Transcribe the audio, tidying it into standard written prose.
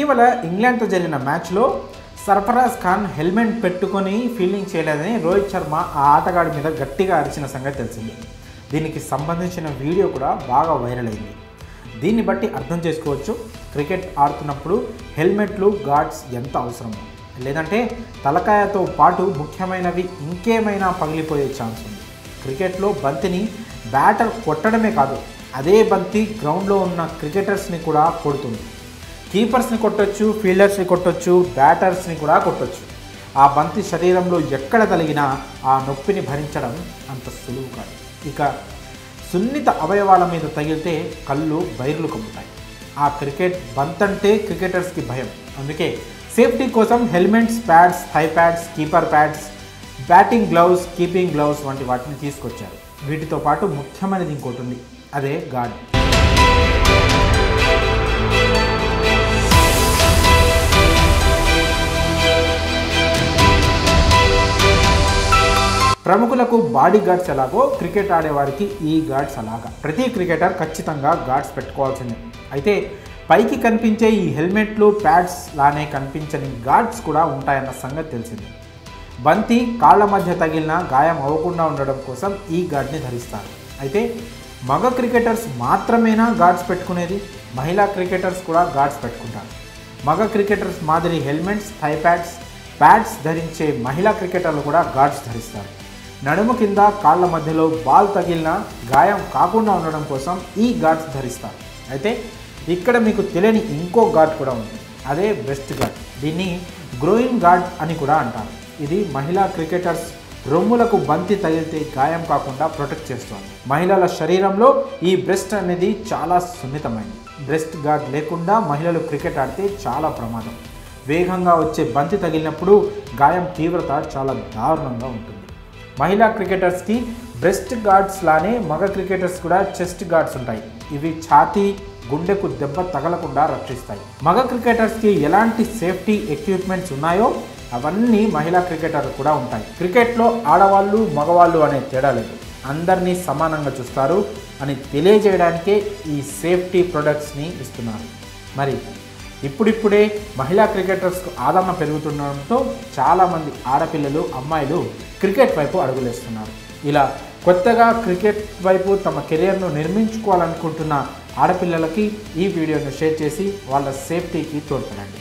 ఇటీవల ఇంగ్లాండ్తో జరిగిన మ్యాచ్లో సర్ఫరాజ్ ఖాన్ హెల్మెట్ పెట్టుకొని ఫీల్డింగ్ చేయలేదని రోహిత్ శర్మ ఆ ఆటగాడి మీద గట్టిగా అరిచిన సంగతి తెలిసింది. దీనికి సంబంధించిన వీడియో కూడా బాగా వైరల్ అయింది. దీన్ని బట్టి అర్థం చేసుకోవచ్చు క్రికెట్ ఆడుతున్నప్పుడు హెల్మెట్లు గార్డ్స్ ఎంత అవసరమో. లేదంటే తలకాయతో పాటు ముఖ్యమైనవి ఇంకేమైనా పగిలిపోయే ఛాన్స్ ఉంది. క్రికెట్లో బంతిని బ్యాటర్ కొట్టడమే కాదు, అదే బంతి గ్రౌండ్లో ఉన్న క్రికెటర్స్ని కూడా కొడుతుంది. కీపర్స్ని కొట్టొచ్చు, ఫీల్డర్స్ని కొట్టొచ్చు, బ్యాటర్స్ని కూడా కొట్టొచ్చు. ఆ బంతి శరీరంలో ఎక్కడ తగిలినా ఆ నొప్పిని భరించడం అంత సులువు కాదు. ఇక సున్నిత అవయవాల మీద తగిలితే కళ్ళు బైర్లు కమ్ముతాయి. ఆ క్రికెట్ బంతంటే క్రికెటర్స్కి భయం. అందుకే సేఫ్టీ కోసం helmets, pads, thigh pads, keeper pads, batting gloves, keeping gloves వంటి వాటిని తీసుకొచ్చారు. వీటితో పాటు ముఖ్యమైనది ఇంకోటి ఉంది, అదే గార్డ్. ప్రముఖులకు బాడీ గార్డ్స్ ఎలాగో క్రికెట్ ఆడేవారికి ఈ గార్డ్స్ అలాగా. ప్రతి క్రికెటర్ ఖచ్చితంగా గార్డ్స్ పెట్టుకోవాల్సిందే. అయితే పైకి కనిపించే ఈ హెల్మెట్లు, ప్యాడ్స్ లానే కనిపించని గార్డ్స్ కూడా ఉంటాయన్న సంగతి తెలిసింది. బంతి కాళ్ళ మధ్య తగిలిన గాయం అవ్వకుండా ఉండడం కోసం ఈ గార్డ్ని ధరిస్తారు. అయితే మగ క్రికెటర్స్ మాత్రమేనా గార్డ్స్ పెట్టుకునేది? మహిళా క్రికెటర్స్ కూడా గార్డ్స్ పెట్టుకుంటారు. మగ క్రికెటర్స్ మాదిరి హెల్మెట్స్, థై ప్యాడ్స్, ప్యాడ్స్ ధరించే మహిళా క్రికెటర్లు కూడా గార్డ్స్ ధరిస్తారు. నడుము కింద కాళ్ళ మధ్యలో బాల్ తగిలిన గాయం కాకుండా ఉండడం కోసం ఈ గార్డ్స్ ధరిస్తారు. అయితే ఇక్కడ మీకు తెలియని ఇంకో గార్డ్ కూడా ఉంది, అదే బ్రెస్ట్ గార్డ్. దీన్ని గ్రోయిన్ గార్డ్ అని కూడా అంటారు. ఇది మహిళా క్రికెటర్స్ రొమ్ములకు బంతి తగిలితే గాయం కాకుండా ప్రొటెక్ట్ చేస్తుంది. మహిళల శరీరంలో ఈ బ్రెస్ట్ అనేది చాలా సున్నితమైనది. బ్రెస్ట్ గార్డ్ లేకుండా మహిళలు క్రికెట్ ఆడితే చాలా ప్రమాదం. వేగంగా వచ్చే బంతి తగిలినప్పుడు గాయం తీవ్రత చాలా దారుణంగా ఉంటుంది. మహిళా క్రికెటర్స్కి బ్రెస్ట్ గార్డ్స్ లానే మగ క్రికెటర్స్ కూడా చెస్ట్ గార్డ్స్ ఉంటాయి. ఇవి ఛాతీ, గుండెకు దెబ్బ తగలకుండా రక్షిస్తాయి. మగ క్రికెటర్స్కి ఎలాంటి సేఫ్టీ ఎక్విప్మెంట్స్ ఉన్నాయో అవన్నీ మహిళా క్రికెటర్లు కూడా ఉంటాయి. క్రికెట్లో ఆడవాళ్ళు, మగవాళ్ళు అనే తేడా లేదు, అందరినీ సమానంగా చూస్తారు అని తెలియజేయడానికే ఈ సేఫ్టీ ప్రొడక్ట్స్ని ఇస్తున్నారు. మరి ఇప్పుడిప్పుడే మహిళా క్రికెటర్స్కు ఆదరణ పెరుగుతుండడంతో చాలామంది ఆడపిల్లలు, అమ్మాయిలు క్రికెట్ వైపు అడుగులేస్తున్నారు. ఇలా కొత్తగా క్రికెట్ వైపు తమ కెరియర్ను నిర్మించుకోవాలనుకుంటున్న ఆడపిల్లలకి ఈ వీడియోను షేర్ చేసి వాళ్ళ సేఫ్టీకి తోడ్పడండి.